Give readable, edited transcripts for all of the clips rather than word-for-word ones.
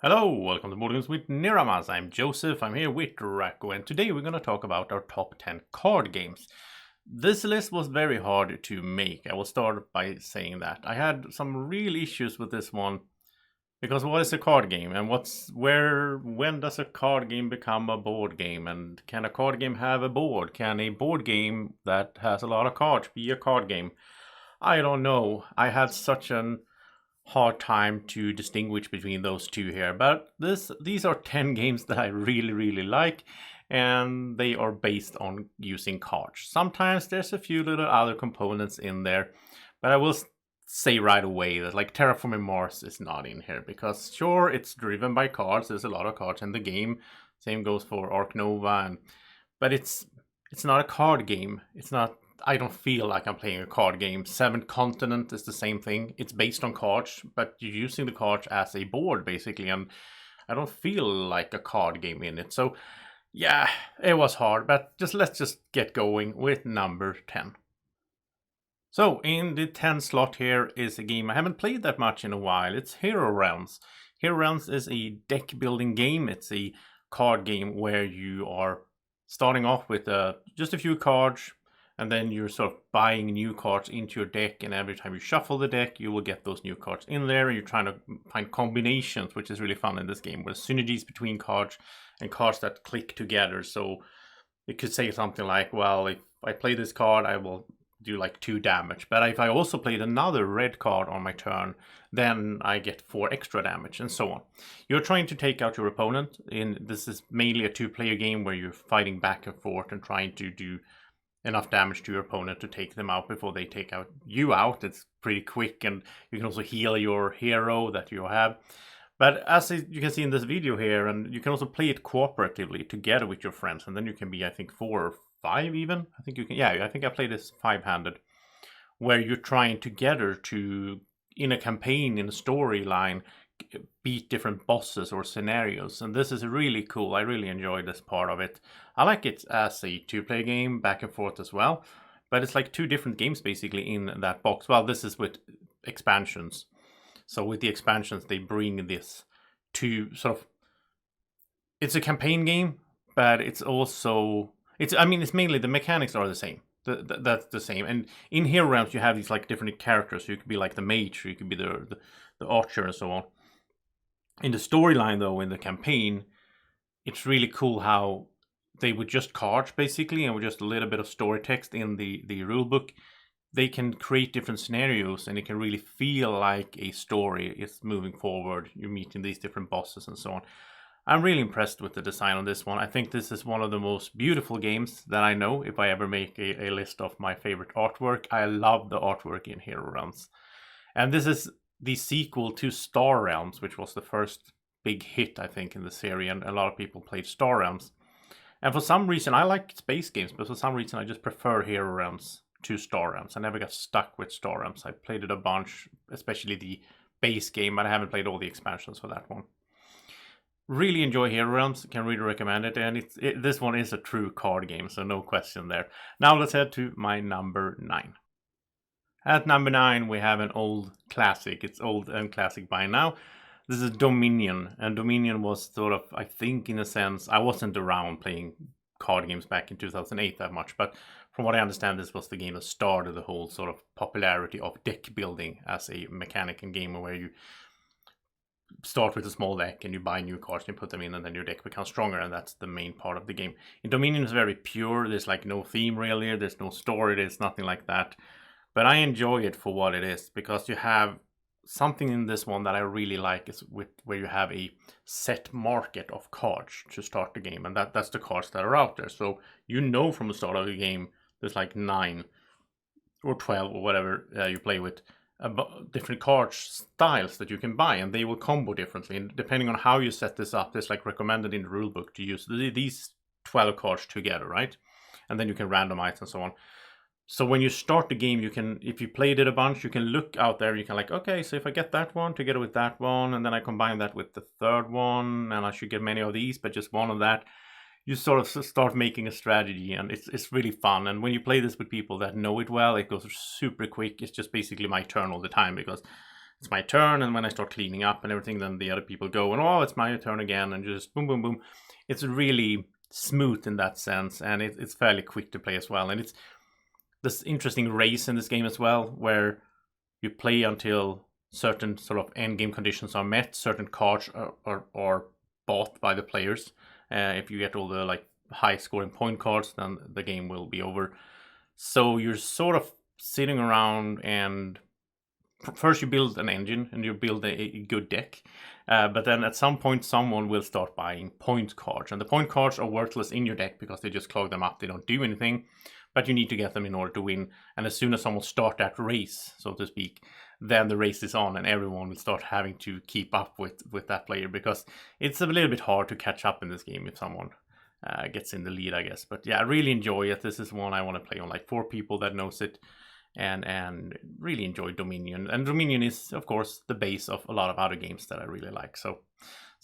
Hello, welcome to Board Games with Niramas. I'm Joseph, I'm here with Racco, and today we're going to talk about our top 10 card games. This list was very hard to make. I will start by saying that. I had some real issues with this one, because what is a card game, and when does a card game become a board game, and can a card game have a board? Can a board game that has a lot of cards be a card game? I don't know. I had such an hard time to distinguish between those two here, but these are 10 games that I really like, and they are based on using cards. Sometimes there's a few little other components in there, but I will say right away that like Terraforming Mars is not in here, because sure, it's driven by cards, there's a lot of cards in the game, same goes for Ark Nova, but it's not a card game. It's not. I don't feel like I'm playing a card game. Seventh Continent is the same thing. It's based on cards, but you're using the cards as a board, basically, and I don't feel like a card game in it. So, yeah, it was hard, but let's just get going with number 10. So, in the 10 slot here is a game I haven't played that much in a while. It's Hero Realms. Hero Realms is a deck building game. It's a card game where you are starting off with just a few cards, and then you're sort of buying new cards into your deck, and every time you shuffle the deck, you will get those new cards in there, and you're trying to find combinations, which is really fun in this game, with synergies between cards and cards that click together. So it could say something like, well, if I play this card, I will do like 2 damage. But if I also played another red card on my turn, then I get 4 extra damage, and so on. You're trying to take out your opponent. This is mainly a 2-player game where you're fighting back and forth and trying to do enough damage to your opponent to take them out before they take out you out. It's pretty quick, and you can also heal your hero that you have. But as you can see in this video here, and you can also play it cooperatively together with your friends, and then you can be, I think, 4 or 5 even. I think you can, yeah, I think I played this 5-handed, where you're trying together to, in a campaign, in a storyline, beat different bosses or scenarios, and this is really cool. I really enjoy this part of it. I like it as a 2-player game, back and forth as well, but it's like 2 different games basically in that box. Well, this is with expansions. So with the expansions, they bring this to sort of, it's a campaign game, but it's also, it's mainly the mechanics are the same. That's the same. And in Hero Realms, you have these like different characters. So you could be like the mage, or you could be the archer, and so on. In the storyline, though, in the campaign, it's really cool how they with just cards, basically, and with just a little bit of story text in the rulebook, they can create different scenarios, and it can really feel like a story is moving forward. You're meeting these different bosses and so on. I'm really impressed with the design on this one. I think this is one of the most beautiful games that I know. If I ever make a list of my favorite artwork, I love the artwork in Hero Realms. And this is the sequel to Star Realms, which was the first big hit, I think, in the series, and a lot of people played Star Realms. And for some reason, I like space games, but for some reason I just prefer Hero Realms to Star Realms. I never got stuck with Star Realms. I played it a bunch, especially the base game, but I haven't played all the expansions for that one. Really enjoy Hero Realms, can really recommend it, and this one is a true card game, so no question there. Now let's head to my number 9. At number 9, we have an old classic. It's old and classic by now. This is Dominion, and Dominion was sort of, I think, in a sense, I wasn't around playing card games back in 2008 that much, but from what I understand, this was the game that started the whole sort of popularity of deck building as a mechanic in game, where you start with a small deck and you buy new cards and you put them in, and then your deck becomes stronger, and that's the main part of the game. In Dominion, is very pure. There's like no theme really, there's no story, there's nothing like that. But I enjoy it for what it is, because you have something in this one that I really like, is where you have a set market of cards to start the game, and that's the cards that are out there. So you know from the start of the game, there's like 9 or 12 or whatever you play with, different card styles that you can buy, and they will combo differently. And depending on how you set this up, there's like recommended in the rulebook to use these 12 cards together, right? And then you can randomize and so on. So when you start the game, you can, if you played it a bunch, you can look out there, you can like, okay, so if I get that one together with that one, and then I combine that with the third one, and I should get many of these, but just one of that, you sort of start making a strategy, and it's really fun. And when you play this with people that know it well, it goes super quick. It's just basically my turn all the time, because it's my turn, and when I start cleaning up and everything, then the other people go and oh, it's my turn again, and just boom, boom, boom. It's really smooth in that sense, and it's fairly quick to play as well. And it's this interesting race in this game as well, where you play until certain sort of end game conditions are met. Certain cards are bought by the players. If you get all the like high scoring point cards, then the game will be over. So you're sort of sitting around, and first you build an engine and you build a good deck. But then at some point, someone will start buying point cards, and the point cards are worthless in your deck because they just clog them up. They don't do anything, but you need to get them in order to win. And as soon as someone starts that race, so to speak, then the race is on, and everyone will start having to keep up with that player, because it's a little bit hard to catch up in this game if someone gets in the lead, I guess. But yeah, I really enjoy it. This is one I want to play on like 4 people that knows it, and really enjoy Dominion. And Dominion is, of course, the base of a lot of other games that I really like. So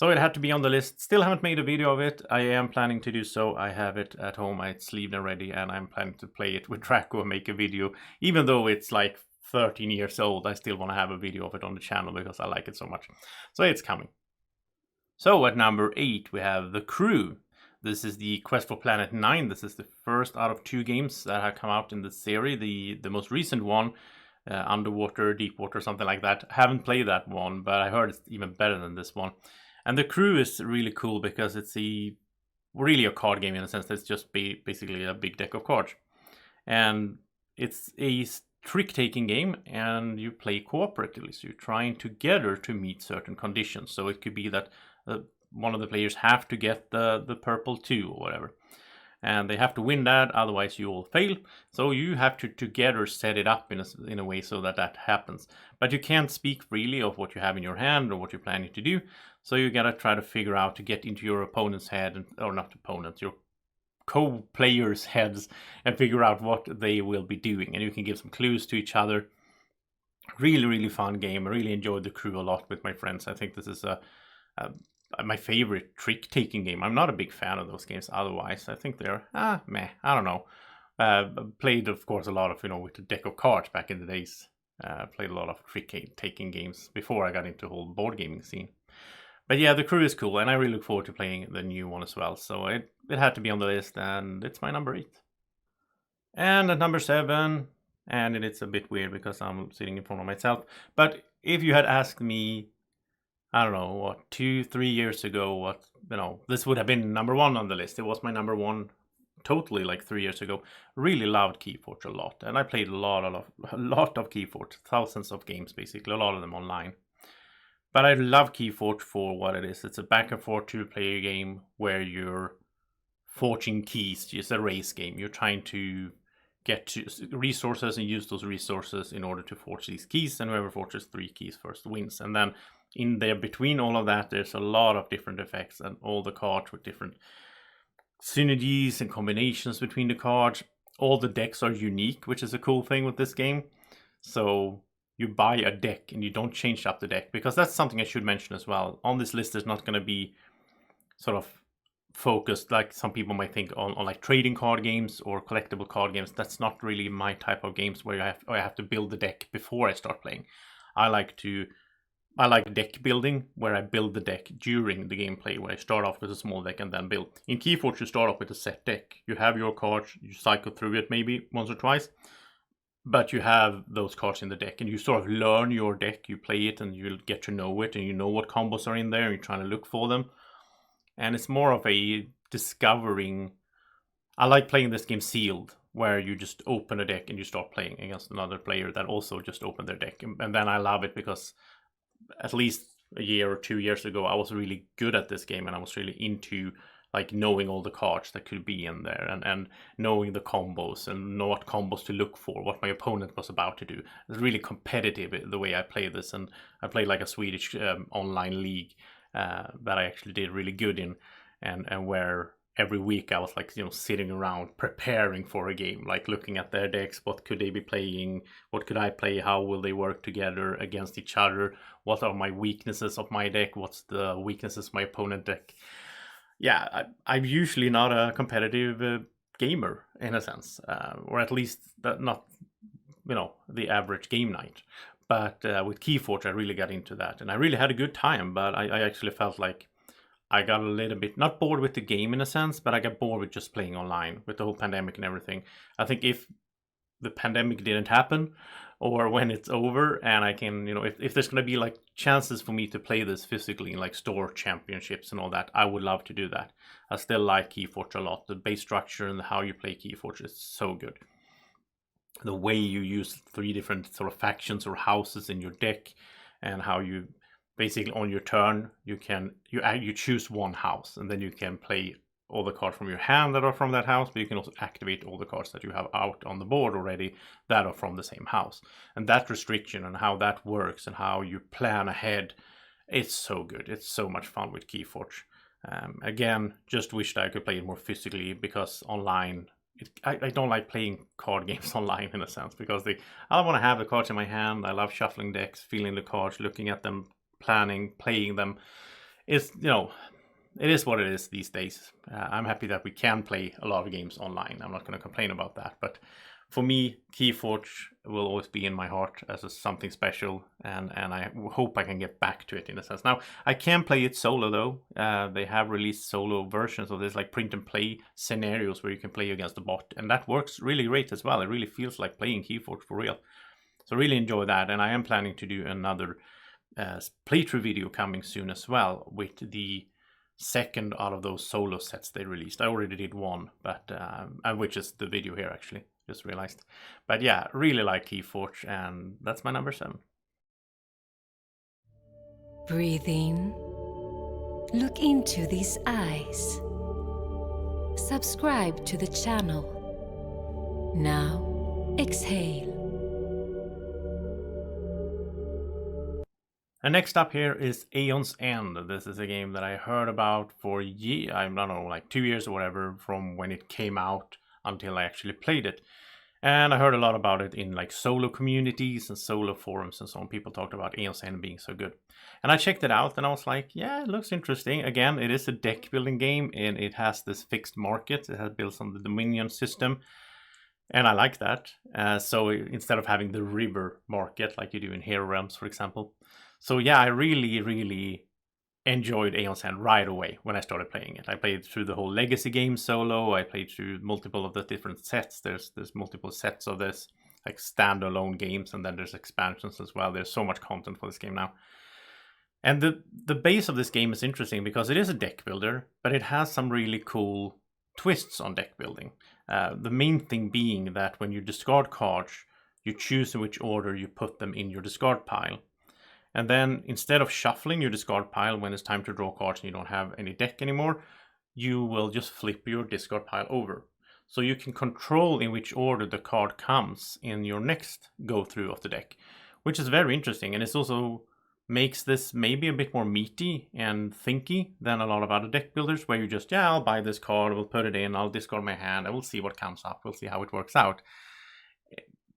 it had to be on the list. Still haven't made a video of it. I am planning to do so. I have it at home. It's sleeved and ready, and I'm planning to play it with Draco and make a video. Even though it's like 13 years old, I still want to have a video of it on the channel because I like it so much. So it's coming. So at number 8, we have The Crew. This is the Quest for Planet 9. This is the first out of 2 games that have come out in the series. The most recent one, Underwater, Deepwater, something like that. Haven't played that one, but I heard it's even better than this one. And The Crew is really cool because it's really a card game in a sense. It's just basically a big deck of cards. And it's a trick-taking game, and you play cooperatively. So you're trying together to meet certain conditions. So it could be that one of the players have to get the purple 2 or whatever, and they have to win that, otherwise you will fail. So you have to together set it up in a way so that happens. But you can't speak freely of what you have in your hand or what you're planning to do. So you gotta try to figure out to get into your opponent's head, or not opponents, your co-players' heads, and figure out what they will be doing. And you can give some clues to each other. Really, really fun game. I really enjoyed The Crew a lot with my friends. I think this is my favorite trick-taking game. I'm not a big fan of those games otherwise. I think they're, meh, I don't know. Played, of course, a lot of, with a deck of cards back in the days. Played a lot of trick-taking games before I got into the whole board gaming scene. But yeah, The Crew is cool, and I really look forward to playing the new one as well. So it had to be on the list, and it's my number 8. And at number 7, and it's a bit weird because I'm sitting in front of myself, but if you had asked me, I don't know, what, 2-3 years ago, this would have been number 1 on the list. It was my number 1 totally like 3 years ago. Really loved Keyforge a lot, and I played a lot of Keyforge, thousands of games basically, a lot of them online. But I love Keyforge for what it is. It's a back and forth 2-player game where you're forging keys. It's a race game. You're trying to get to resources and use those resources in order to forge these keys, and whoever forges 3 keys first wins. And then in there between all of that, there's a lot of different effects, and all the cards with different synergies and combinations between the cards. All the decks are unique, which is a cool thing with this game. So you buy a deck and you don't change up the deck, because that's something I should mention as well. On this list, there's not going to be sort of focused like some people might think on like trading card games or collectible card games. That's not really my type of games where I have to build the deck before I start playing. I like deck building, where I build the deck during the gameplay, where I start off with a small deck and then build. In Keyforge, you start off with a set deck. You have your cards, you cycle through it maybe once or twice, but you have those cards in the deck, and you sort of learn your deck. You play it, and you'll get to know it, and you know what combos are in there, and you're trying to look for them. And it's more of a discovering. I like playing this game sealed, where you just open a deck and you start playing against another player that also just opened their deck. And then I love it because at least a year or 2 years ago, I was really good at this game, and I was really into like knowing all the cards that could be in there, and knowing the combos and know what combos to look for, what my opponent was about to do. It's really competitive the way I play this, and I played like a Swedish online league that I actually did really good in, and where every week I was like, sitting around preparing for a game, like looking at their decks. What could they be playing? What could I play? How will they work together against each other? What are my weaknesses of my deck? What's the weaknesses of my opponent deck? Yeah, I'm usually not a competitive gamer in a sense, or at least not, the average game night. But with Keyforge, I really got into that, and I really had a good time. But I actually felt like I got a little bit, not bored with the game in a sense, but I got bored with just playing online with the whole pandemic and everything. I think if the pandemic didn't happen, or when it's over and I can, if there's going to be like chances for me to play this physically in like store championships and all that, I would love to do that. I still like Keyforge a lot. The base structure and how you play Keyforge is so good. The way you use 3 different sort of factions or houses in your deck, and how you basically on your turn you choose one house, and then you can play all the cards from your hand that are from that house, but you can also activate all the cards that you have out on the board already that are from the same house. And that restriction and how that works and how you plan ahead, it's so good. It's so much fun with Keyforge. Again, just wished I could play it more physically, because online, I don't like playing card games online in a sense, because I want to have the cards in my hand. I love shuffling decks, feeling the cards, looking at them, planning, playing them. It's, it is what it is these days. I'm happy that we can play a lot of games online. I'm not going to complain about that. But for me, Keyforge will always be in my heart as something special, and I hope I can get back to it in a sense. Now, I can play it solo though. They have released solo versions of this, like print and play scenarios where you can play against the bot, and that works really great as well. It really feels like playing Keyforge for real. So really enjoy that, and I am planning to do another playthrough video coming soon as well, with the second out of those solo sets they released. I already did one, but which is the video here actually, just realized. But yeah, really like Keyforge, and that's my number 7. Breathe in. Look into these eyes. Subscribe to the channel. Now, exhale. And next up here is Aeon's End. This is a game that I heard about for I don't know, like 2 years or whatever, from when it came out until I actually played it. And I heard a lot about it in like solo communities and solo forums and so on. People talked about Aeon's End being so good. And I checked it out and I was like, yeah, it looks interesting. Again, it is a deck building game, and it has this fixed market. It has built on the Dominion system. And I like that. So instead of having the river market like you do in Hero Realms, for example. So yeah, I really, really enjoyed Aeon's End right away when I started playing it. I played through the whole legacy game solo. I played through multiple of the different sets. There's multiple sets of this, like standalone games, and then there's expansions as well. There's so much content for this game now. And the base of this game is interesting because it is a deck builder, but it has some really cool twists on deck building. The main thing being that when you discard cards, you choose in which order you put them in your discard pile. And then instead of shuffling your discard pile when it's time to draw cards and you don't have any deck anymore, you will just flip your discard pile over. So you can control in which order the card comes in your next go through of the deck, which is very interesting. And it also makes this maybe a bit more meaty and thinky than a lot of other deck builders, where you just, I'll buy this card, we'll put it in, I'll discard my hand, I will see what comes up, we'll see how it works out.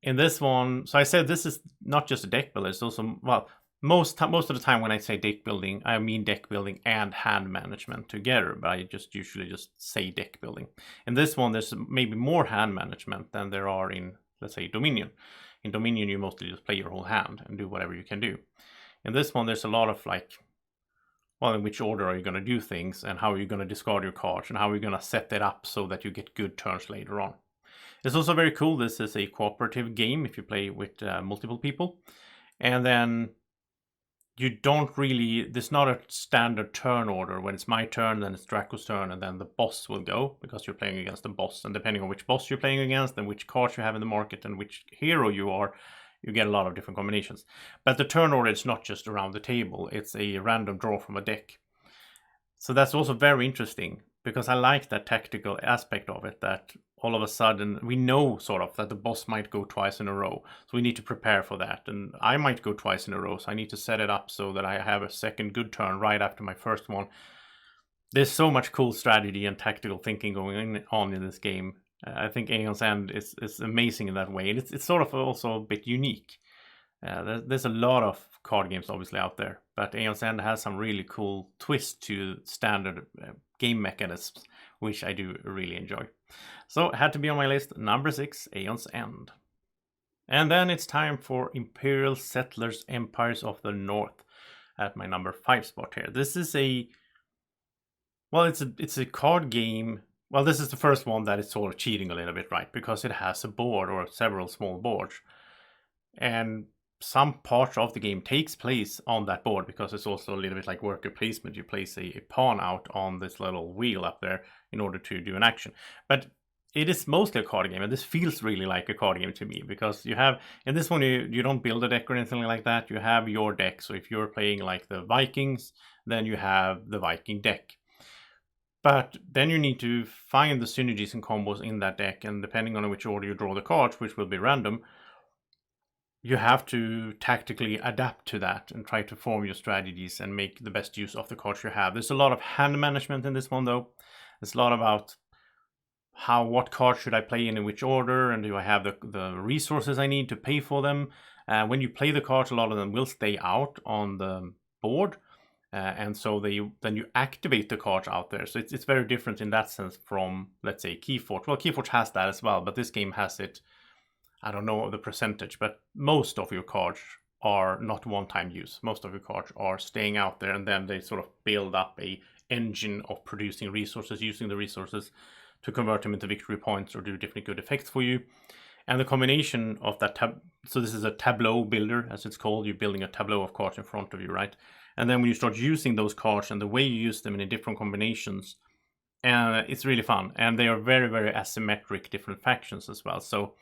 In this one, so I said this is not just a deck builder, it's also, well, most of the time when I say deck building, I mean deck building and hand management together, but I usually just say deck building. In this one, there's maybe more hand management than there are in, let's say, Dominion. In Dominion, you mostly just play your whole hand and do whatever you can do. In this one, there's a lot of like, well, in which order are you going to do things, and how are you going to discard your cards, and how are you going to set it up so that you get good turns later on. It's also very cool. This is a cooperative game if you play with multiple people. And then you don't really, there's not a standard turn order. When it's my turn, then it's Draco's turn, and then the boss will go, because you're playing against the boss. And depending on which boss you're playing against, and which cards you have in the market, and which hero you are, you get a lot of different combinations. But the turn order is not just around the table, it's a random draw from a deck. So that's also very interesting, because I like that tactical aspect of it, that all of a sudden we know sort of that the boss might go twice in a row. So we need to prepare for that. And I might go twice in a row, so I need to set it up so that I have a second good turn right after my first one. There's so much cool strategy and tactical thinking going on in this game. I think Aeon's End is amazing in that way. And it's sort of also a bit unique. There's a lot of card games obviously out there, but Aeon's End has some really cool twists to standard game mechanisms, which I do really enjoy. So it had to be on my list. Number 6, Aeon's End. And then it's time for Imperial Settlers Empires of the North at my number 5 spot here. This is a, well, it's a card game. Well, this is the first one that is sort of cheating a little bit, right? Because it has a board or several small boards. And some part of the game takes place on that board because it's also a little bit like worker placement. You place a pawn out on this little wheel up there in order to do an action. But it is mostly a card game, and this feels really like a card game to me because you have, in this one, you don't build a deck or anything like that. You have your deck. So if you're playing like the Vikings, then you have the Viking deck. But then you need to find the synergies and combos in that deck, and depending on which order you draw the cards, which will be random, you have to tactically adapt to that and try to form your strategies and make the best use of the cards you have. There's a lot of hand management in this one, though. It's a lot about what cards should I play in which order, and do I have the resources I need to pay for them. When you play the cards, a lot of them will stay out on the board. And so then you activate the cards out there. So it's very different in that sense from, let's say, Keyforge. Well, Keyforge has that as well, but this game has it, I don't know the percentage, but most of your cards are not one-time use. Most of your cards are staying out there, and then they sort of build up a engine of producing resources, using the resources to convert them into victory points or do different good effects for you. And the combination of that so this is a tableau builder, as it's called. You're building a tableau of cards in front of you, right? And then when you start using those cards and the way you use them in different combinations, it's really fun. And they are very, very asymmetric different factions as well. So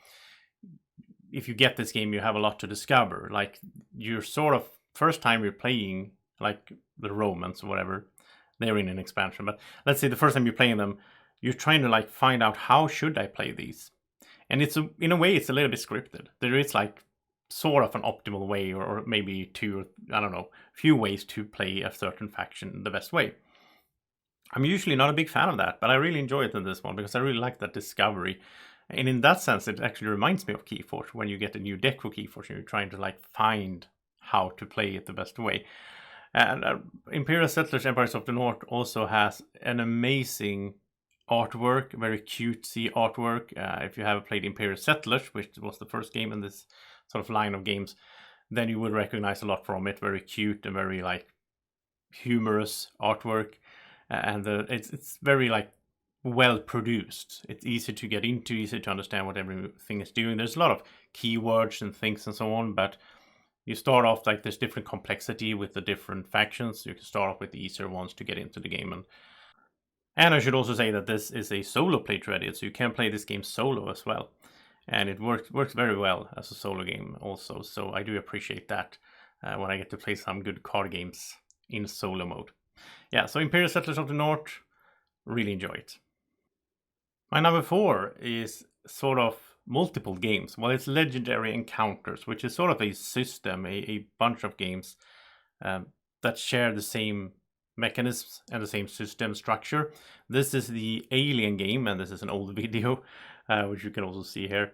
if you get this game, you have a lot to discover. Like, you're sort of, first time you're playing, like the Romans or whatever, they're in an expansion. But let's say the first time you're playing them, you're trying to like find out, how should I play these? And in a way, it's a little bit scripted. There is like sort of an optimal way, or maybe two, I don't know, few ways to play a certain faction the best way. I'm usually not a big fan of that, but I really enjoy it in this one because I really like that discovery. And in that sense, it actually reminds me of Keyforge when you get a new deck for Keyforge and you're trying to like find how to play it the best way. And Imperial Settlers Empires of the North also has an amazing artwork, very cutesy artwork. If you have played Imperial Settlers, which was the first game in this sort of line of games, then you would recognize a lot from it. Very cute and very like humorous artwork, and it's very like well produced. It's easy to get into, easy to understand what everything is doing. There's a lot of keywords and things and so on, but you start off like there's different complexity with the different factions. You can start off with the easier ones to get into the game. And I should also say that this is a solo play ready, so you can play this game solo as well. And it works very well as a solo game also, so I do appreciate that when I get to play some good card games in solo mode. Yeah, so Imperial Settlers of the North, really enjoy it. My number 4 is sort of multiple games. Well, it's Legendary Encounters, which is sort of a system, a bunch of games that share the same mechanisms and the same system structure. This is the Alien game, and this is an old video, which you can also see here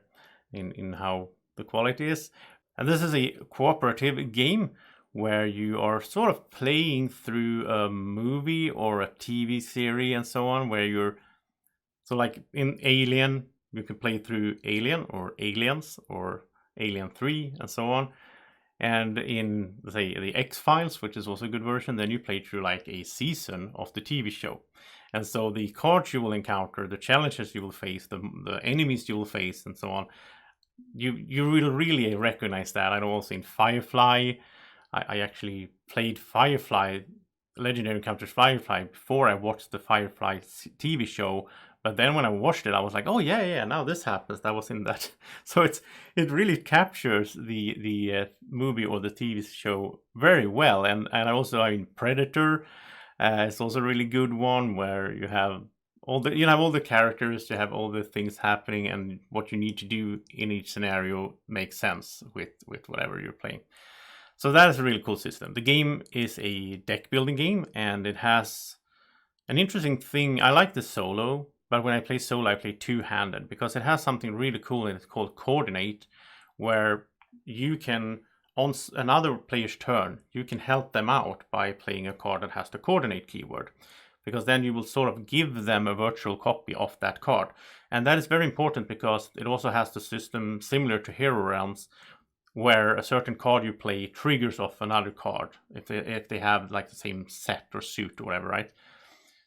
in how the quality is. And this is a cooperative game where you are sort of playing through a movie or a TV series and so on, where you're, so like in Alien, you can play through Alien or Aliens or Alien 3 and so on. And in, say, the X-Files, which is also a good version, then you play through like a season of the TV show. And so the cards you will encounter, the challenges you will face, the enemies you will face, and so on, you will really recognize that. I know also in Firefly, I actually played Firefly, Legendary Encounters Firefly, before I watched the Firefly TV show. But then when I watched it, I was like, oh yeah, now this happens. That was in that. So it really captures the movie or the TV show very well. And I mean, Predator is also a really good one, where you have all the characters, you have all the things happening, and what you need to do in each scenario makes sense with whatever you're playing. So that is a really cool system. The game is a deck building game, and it has an interesting thing. I like the solo, but when I play solo, I play two-handed because it has something really cool, and it's called Coordinate, where you can, on another player's turn, you can help them out by playing a card that has the Coordinate keyword. because then you will sort of give them a virtual copy of that card. And that is very important because it also has the system similar to Hero Realms, where a certain card you play triggers off another card if they have like the same set or suit or whatever, right?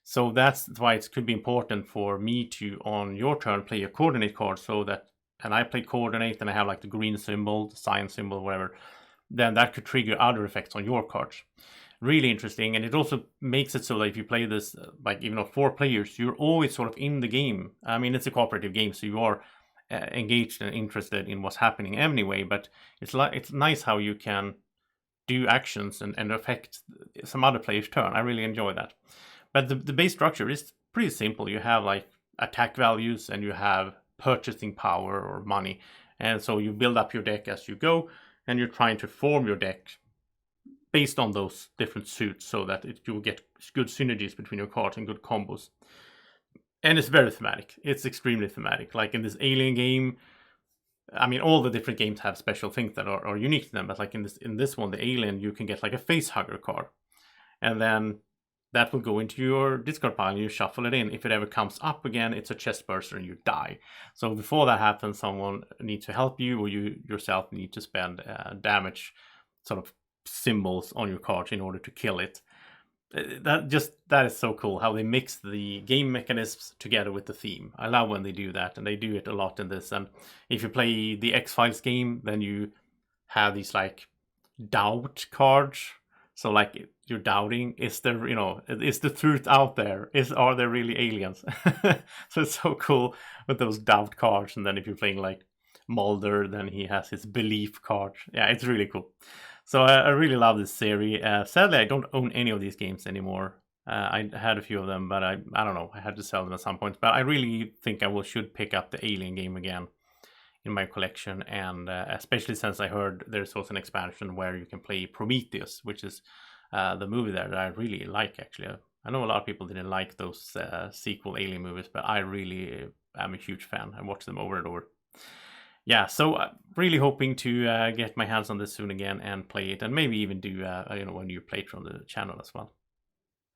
So that's why it could be important for me to, on your turn, play a coordinate card, so that, and I play coordinate and I have like the green symbol, the sign symbol, whatever, then that could trigger other effects on your cards. Really interesting. And it also makes it so that if you play this, like even on 4 players, you're always sort of in the game. I mean, it's a cooperative game, so you are engaged and interested in what's happening anyway, but it's nice how you can do actions and affect some other player's turn. I really enjoy that. But the base structure is pretty simple. You have like attack values and you have purchasing power or money. And so you build up your deck as you go, and you're trying to form your deck based on those different suits so that you will get good synergies between your cards and good combos. And it's very thematic. It's extremely thematic. Like in this alien game, I mean, all the different games have special things that are unique to them. But like in this one, the alien, you can get like a face hugger card. And then that will go into your discard pile and you shuffle it in. If it ever comes up again, it's a chest burster and you die. So before that happens, someone needs to help you, or you yourself need to spend damage sort of symbols on your cards in order to kill it. That is so cool how they mix the game mechanisms together with the theme. I love when they do that, and they do it a lot in this. And if you play the X-Files game, then you have these like doubt cards. So like you're doubting, is there, is the truth out there? Are there really aliens? So it's so cool with those doubt cards. And then if you're playing like Mulder, then he has his belief card. Yeah, it's really cool. So I really love this series. Sadly, I don't own any of these games anymore. I had a few of them, but I don't know. I had to sell them at some point. But I really think I should pick up the Alien game again in my collection, and especially since I heard there's also an expansion where you can play Prometheus, which is the movie there that I really like, actually. I know a lot of people didn't like those sequel Alien movies, but I really am a huge fan. I watch them over and over. Yeah, so really hoping to get my hands on this soon again and play it, and maybe even do a new playthrough on the channel as well.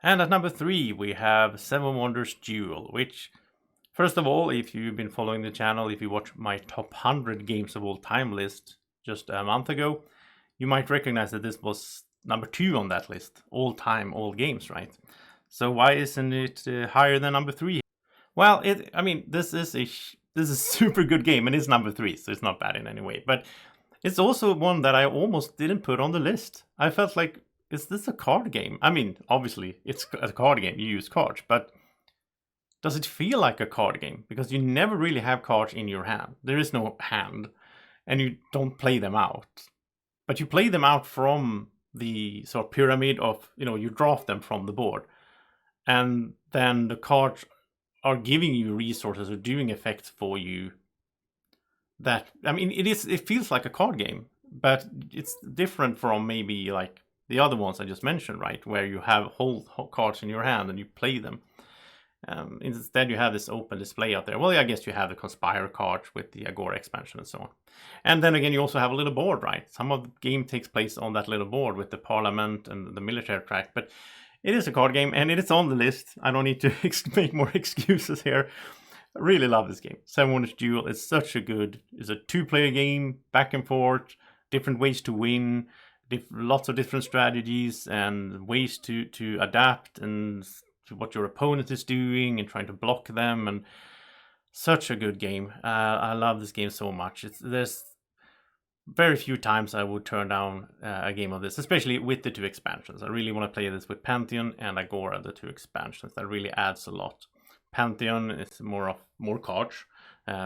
And at number 3, we have Seven Wonders Duel, which, first of all, if you've been following the channel, if you watch my top 100 games of all time list just a month ago, you might recognize that this was number 2 on that list, all time, all games, right? So why isn't it higher than number 3? Well, this is a super good game, and it's number 3, so it's not bad in any way. But it's also one that I almost didn't put on the list. I felt like, is this a card game? I mean, obviously, it's a card game. You use cards, but does it feel like a card game? Because you never really have cards in your hand. There is no hand, and you don't play them out. But you play them out from the sort of pyramid of, you draft them from the board. And then the cards are giving you resources or doing effects for you. It feels like a card game, but it's different from maybe like the other ones I just mentioned, right? Where you have whole cards in your hand and you play them. Instead, you have this open display out there. Well, I guess you have the Conspire card with the Agora expansion and so on. And then again, you also have a little board, right? Some of the game takes place on that little board with the Parliament and the military track, but it is a card game, and it is on the list. I don't need to make more excuses here. I really love this game. Seven Wonders Duel is it's a 2-player game, back and forth, different ways to win, lots of different strategies and ways to adapt and to what your opponent is doing and trying to block them. And such a good game. I love this game so much. There's very few times I would turn down a game of this, especially with the 2 expansions. I really want to play this with Pantheon and Agora, the 2 expansions. That really adds a lot. Pantheon is more cards,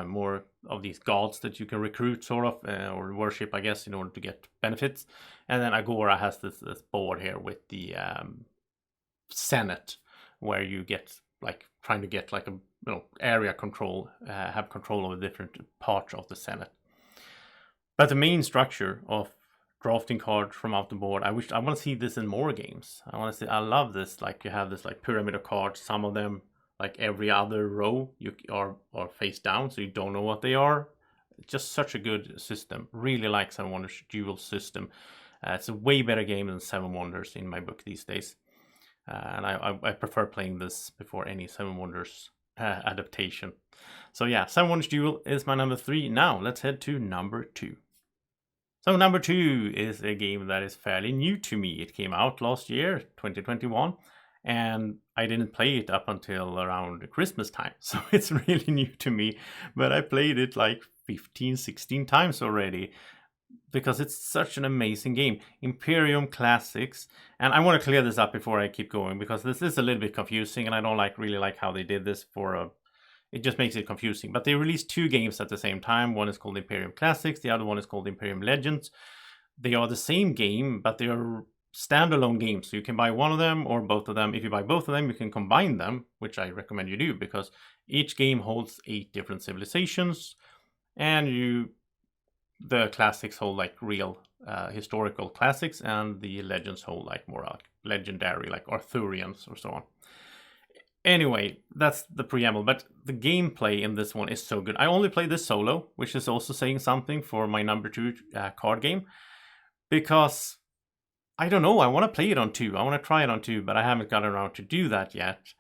more of these gods that you can recruit, sort of, or worship, I guess, in order to get benefits. And then Agora has this board here with the Senate, where you get like trying to get like a area control, have control over different parts of the Senate. But the main structure of drafting cards from out the board, I want to see this in more games. I love this. Like you have this like pyramid of cards. Some of them, like every other row, you are face down, so you don't know what they are. It's just such a good system. Really like Seven Wonders Duel system. It's a way better game than Seven Wonders in my book these days. and I prefer playing this before any Seven Wonders adaptation. So yeah, Seven Wonders Duel is my number 3. Now let's head to number 2. So number 2 is a game that is fairly new to me. It came out last year, 2021, and I didn't play it up until around Christmas time. So it's really new to me, but I played it like 15, 16 times already because it's such an amazing game. Imperium Classics, and I want to clear this up before I keep going because this is a little bit confusing and I don't really like how they did this it just makes it confusing. But they released 2 games at the same time. One is called Imperium Classics, the other one is called Imperium Legends. They are the same game, but they are standalone games. So you can buy one of them or both of them. If you buy both of them, you can combine them, which I recommend you do because each game holds 8 different civilizations, and the classics hold like real historical classics, and the legends hold like more like legendary, like Arthurians or so on. Anyway, that's the preamble, but the gameplay in this one is so good. I only played this solo, which is also saying something for my number 2 card game, because I don't know, I want to play it on 2. I want to try it on 2, but I haven't gotten around to do that yet.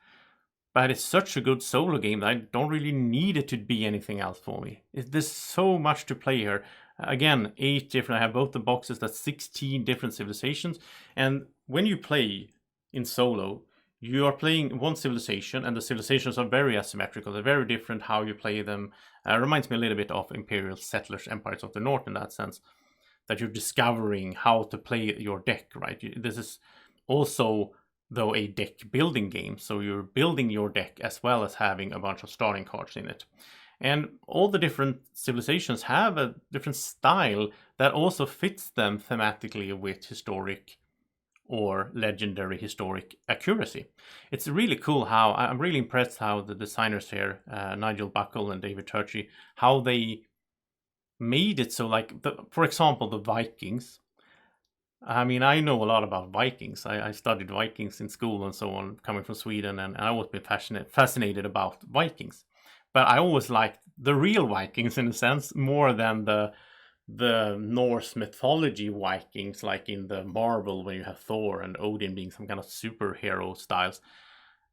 But it's such a good solo game that I don't really need it to be anything else for me. There's so much to play here. Again, 8 different, I have both the boxes, that's 16 different civilizations. And when you play in solo, you are playing one civilization, and the civilizations are very asymmetrical. They're very different how you play them. Reminds me a little bit of Imperial Settlers, Empires of the North in that sense, that you're discovering how to play your deck, right? This is also, though, a deck building game, so you're building your deck as well as having a bunch of starting cards in it. And all the different civilizations have a different style that also fits them thematically with historic or legendary historic accuracy. It's really cool how, I'm really impressed how the designers here, Nigel Buckle and David Turchi, how they made it so, like, for example, the Vikings. I mean, I know a lot about Vikings. I studied Vikings in school and so on, coming from Sweden, and I always been fascinated about Vikings. But I always liked the real Vikings, in a sense, more than the Norse mythology Vikings, like in the Marvel, when you have Thor and Odin being some kind of superhero styles.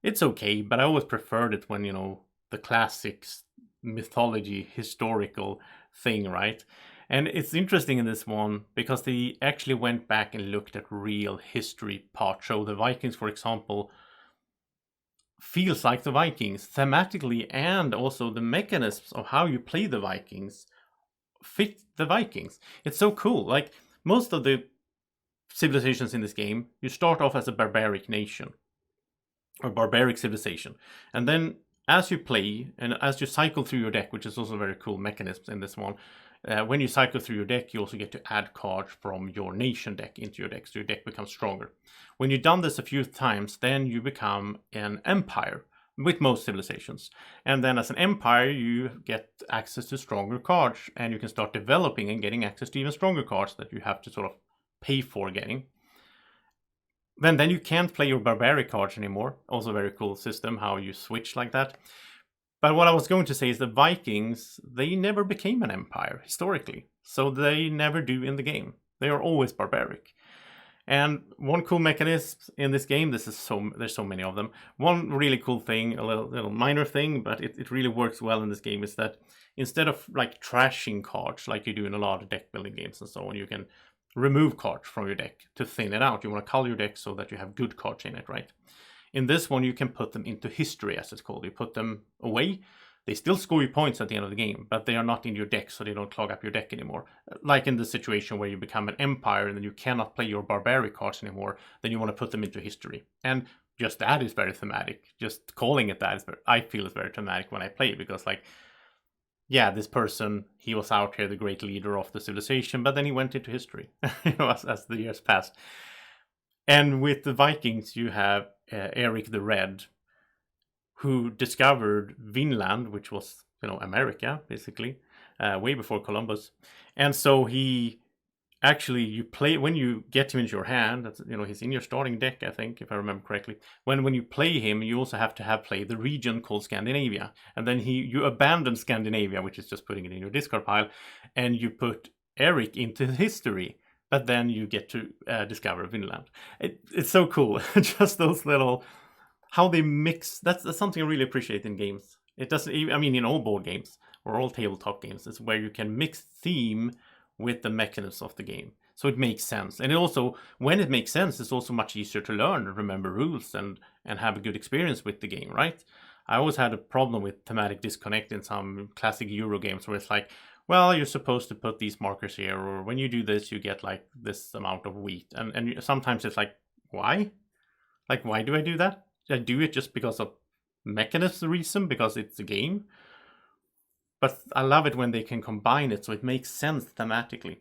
It's okay, but I always preferred it when, the classics mythology historical thing, right? And it's interesting in this one because they actually went back and looked at real history parts. So the Vikings, for example, feels like the Vikings thematically, and also the mechanisms of how you play the Vikings fit the Vikings. It's so cool. Like, most of the civilizations in this game, you start off as a barbaric nation or barbaric civilization, and then as you play and as you cycle through your deck, which is also very cool mechanisms in this one, when you cycle through your deck, you also get to add cards from your nation deck into your deck, so your deck becomes stronger. When you've done this a few times, then you become an empire with most civilizations. And then as an empire, you get access to stronger cards, and you can start developing and getting access to even stronger cards that you have to sort of pay for getting. Then you can't play your barbaric cards anymore. Also a very cool system, how you switch like that. But what I was going to say is the Vikings, they never became an empire historically. So they never do in the game. They are always barbaric. And one cool mechanism in this game, there's so many of them. One really cool thing, a little minor thing, but it really works well in this game, is that instead of like trashing cards like you do in a lot of deck building games and so on, you can remove cards from your deck to thin it out. You want to color your deck so that you have good cards in it, right? In this one, you can put them into history, as it's called. You put them away. They still score you points at the end of the game, but they are not in your deck, so they don't clog up your deck anymore. Like in the situation where you become an empire and then you cannot play your barbaric cards anymore, then you want to put them into history. And just that is very thematic. Just calling it that, I feel it's very thematic when I play it, because like, yeah, this person, he was out here, the great leader of the civilization, but then he went into history as the years passed. And with the Vikings, you have Eric the Red, who discovered Vinland, which was, America, basically, way before Columbus. And so he actually, you play, when you get him into your hand, that's, he's in your starting deck, I think, if I remember correctly. When you play him, you also have to play the region called Scandinavia. And then you abandon Scandinavia, which is just putting it in your discard pile, and you put Eric into history. but then you get to discover Vinland. It's so cool. Just those little, how they mix. That's something I really appreciate in games. It doesn't. I mean, in all board games or all tabletop games, is where you can mix theme with the mechanisms of the game, so it makes sense. And it also, when it makes sense, it's also much easier to learn and remember rules and have a good experience with the game, right? I always had a problem with thematic disconnect in some classic Euro games where it's like, well, you're supposed to put these markers here, or when you do this, you get like this amount of wheat. And sometimes it's like, why? Like, why do I do that? I do it just because of mechanism reason, because it's a game. But I love it when they can combine it so it makes sense thematically.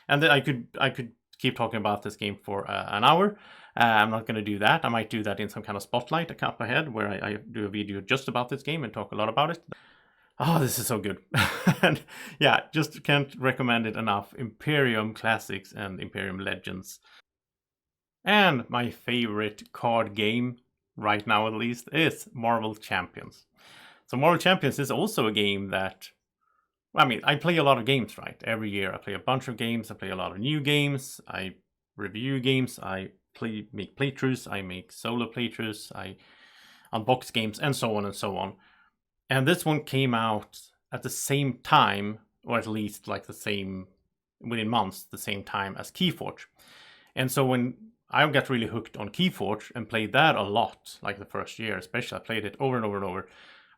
And then I could keep talking about this game for an hour. I'm not going to do that. I might do that in some kind of spotlight a up ahead where I do a video just about this game and talk a lot about it. Oh, this is so good. And yeah, just can't recommend it enough. Imperium Classics and Imperium Legends. And my favorite card game, right now at least, is Marvel Champions. So Marvel Champions is also a game that, I mean, I play a lot of games, right? Every year I play a bunch of games. I play a lot of new games. I review games. I make playthroughs. I make solo playthroughs. I unbox games and so on and so on. And this one came out at the same time, or at least like the same, within months, the same time as Keyforge. And so when I got really hooked on Keyforge and played that a lot, like the first year especially, I played it over and over and over,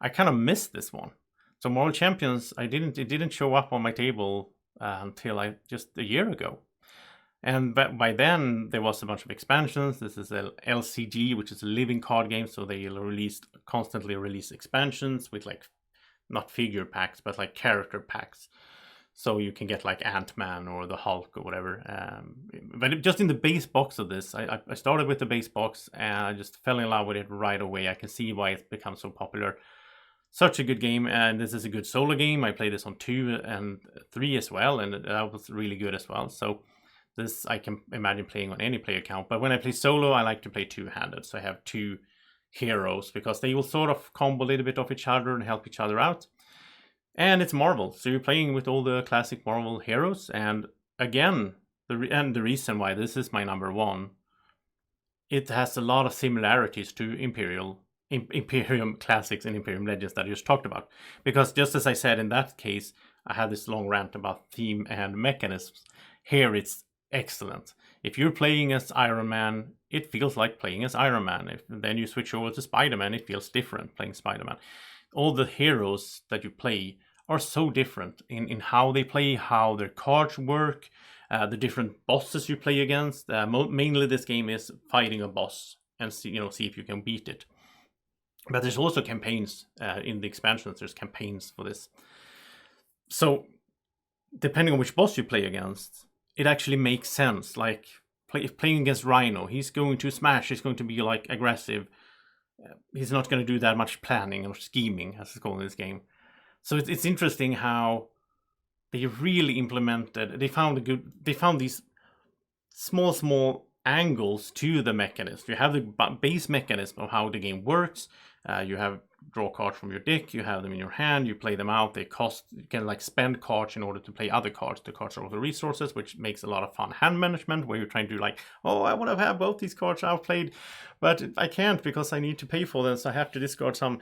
I kind of missed this one. So Marvel Champions, it didn't show up on my table until just a year ago. And by then there was a bunch of expansions. This is a LCG, which is a living card game, so they constantly release expansions with like not figure packs, but like character packs. So you can get like Ant-Man or the Hulk or whatever. But just in the base box of this, I started with the base box and I just fell in love with it right away. I can see why it's become so popular. Such a good game, and this is a good solo game. I played this on 2 and 3 as well, and that was really good as well. So this I can imagine playing on any player account. But when I play solo, I like to play two-handed. So I have 2 heroes because they will sort of combo a little bit off each other and help each other out. And it's Marvel, so you're playing with all the classic Marvel heroes. And again, the reason why this is my number 1, it has a lot of similarities to Imperium Classics and Imperium Legends that I just talked about. Because just as I said in that case, I had this long rant about theme and mechanisms. Here it's excellent. If you're playing as Iron Man, it feels like playing as Iron Man. If then you switch over to Spider-Man, it feels different playing Spider-Man. All the heroes that you play are so different in how they play, how their cards work, the different bosses you play against. Mainly this game is fighting a boss and see if you can beat it. But there's also campaigns in the expansions. There's campaigns for this. So depending on which boss you play against, it actually makes sense. Like playing against Rhino, he's going to smash. He's going to be like aggressive. He's not going to do that much planning or scheming, as it's called in this game. So it's interesting how they really implemented. They found these small angles to the mechanism. You have the base mechanism of how the game works. You have draw cards from your deck. You have them in your hand. You play them out. They cost. You can like spend cards in order to play other cards. The cards are all the resources, which makes a lot of fun hand management. Where you're trying to like, oh, I want to have both these cards outplayed, but I can't because I need to pay for them, so I have to discard some.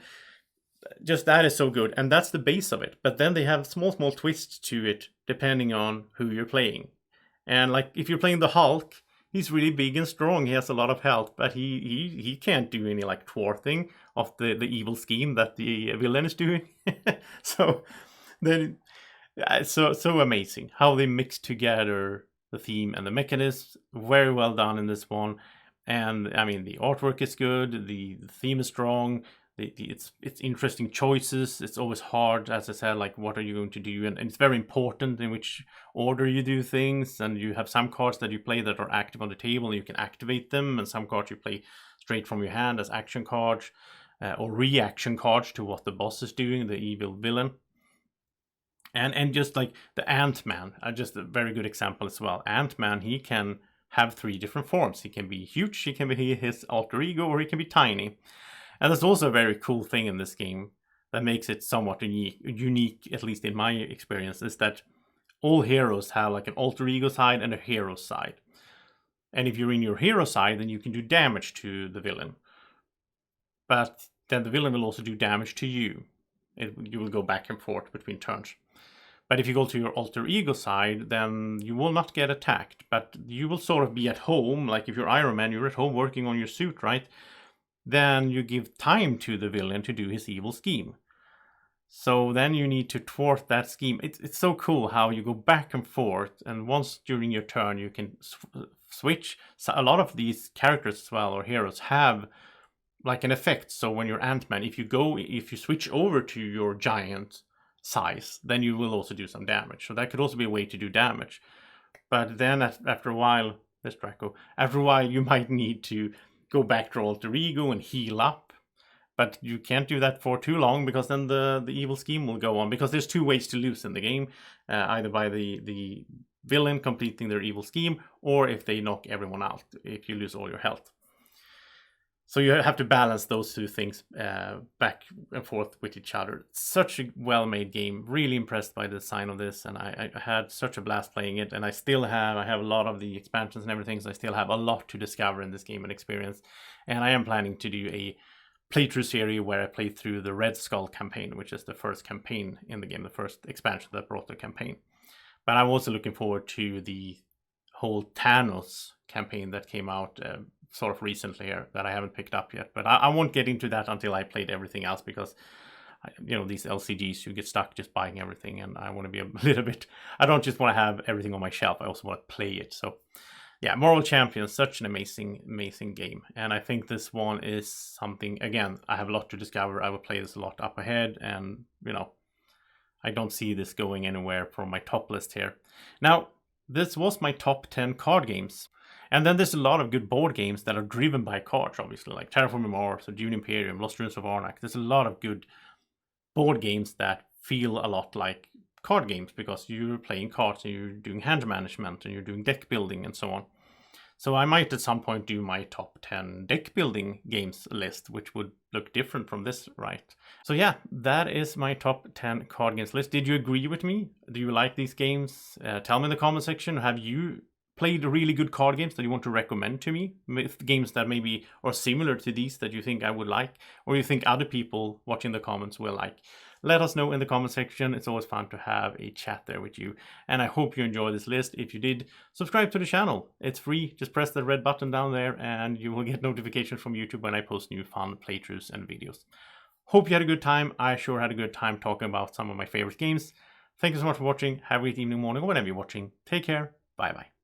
Just that is so good, and that's the base of it. But then they have small twists to it depending on who you're playing. And like if you're playing the Hulk, he's really big and strong. He has a lot of health, but he can't do any like thwarting of the evil scheme that the villain is doing. So then, so amazing how they mix together the theme and the mechanisms. Very well done in this one. And I mean, the artwork is good. The theme is strong. It's interesting choices. It's always hard, as I said, like what are you going to do, and it's very important in which order you do things. And you have some cards that you play that are active on the table and you can activate them, and some cards you play straight from your hand as action cards or reaction cards to what the boss is doing, the evil villain. And just like the Ant-Man, just a very good example as well. Ant-Man, he can have 3 different forms. He can be huge, he can be his alter ego, or he can be tiny. And that's also a very cool thing in this game that makes it somewhat unique, at least in my experience, is that all heroes have like an alter ego side and a hero side. And if you're in your hero side, then you can do damage to the villain. But then the villain will also do damage to you. You will go back and forth between turns. But if you go to your alter ego side, then you will not get attacked. But you will sort of be at home, like if you're Iron Man, you're at home working on your suit, right? Then you give time to the villain to do his evil scheme. So then you need to thwart that scheme. It's so cool how you go back and forth, and once during your turn you can switch. So a lot of these characters as well, or heroes, have like an effect. So when you're Ant-Man, if you switch over to your giant size, then you will also do some damage. So that could also be a way to do damage. But then after a while, there's Draco. After a while, you might need to go back to alter ego and heal up. But you can't do that for too long, because then the evil scheme will go on. Because there's two ways to lose in the game, either by the villain completing their evil scheme, or if they knock everyone out, if you lose all your health. So you have to balance those two things back and forth with each other. Such a well-made game. Really impressed by the design of this, and I had such a blast playing it. And I have a lot of the expansions and everything, so I still have a lot to discover in this game and experience. And I am planning to do a playthrough series where I play through the Red Skull campaign, which is the first campaign in the game, the first expansion that brought the campaign. But I'm also looking forward to the whole Thanos campaign that came out sort of recently here, that I haven't picked up yet. But I won't get into that until I played everything else, because these LCGs, you get stuck just buying everything, and I want to be a little bit, I don't just want to have everything on my shelf, I also want to play it. So yeah, Moral Champions, such an amazing game. And I think this one is something, again, I have a lot to discover. I will play this a lot up ahead, and I don't see this going anywhere from my top list here. Now, this was my top 10 card games. And then there's a lot of good board games that are driven by cards, obviously, like Terraforming Mars, or Dune Imperium, Lost Ruins of Arnak. There's a lot of good board games that feel a lot like card games, because you're playing cards and you're doing hand management and you're doing deck building and so on. So I might at some point do my top 10 deck building games list, which would look different from this, right? So yeah, that is my top 10 card games list. Did you agree with me? Do you like these games? Tell me in the comment section. Have you played really good card games that you want to recommend to me? Games that maybe are similar to these that you think I would like, or you think other people watching the comments will like? Let us know in the comment section. It's always fun to have a chat there with you. And I hope you enjoy this list. If you did, subscribe to the channel. It's free. Just press the red button down there and you will get notifications from YouTube when I post new fun playthroughs and videos. Hope you had a good time. I sure had a good time talking about some of my favorite games. Thank you so much for watching. Have a great evening, morning, or whenever you're watching. Take care. Bye bye.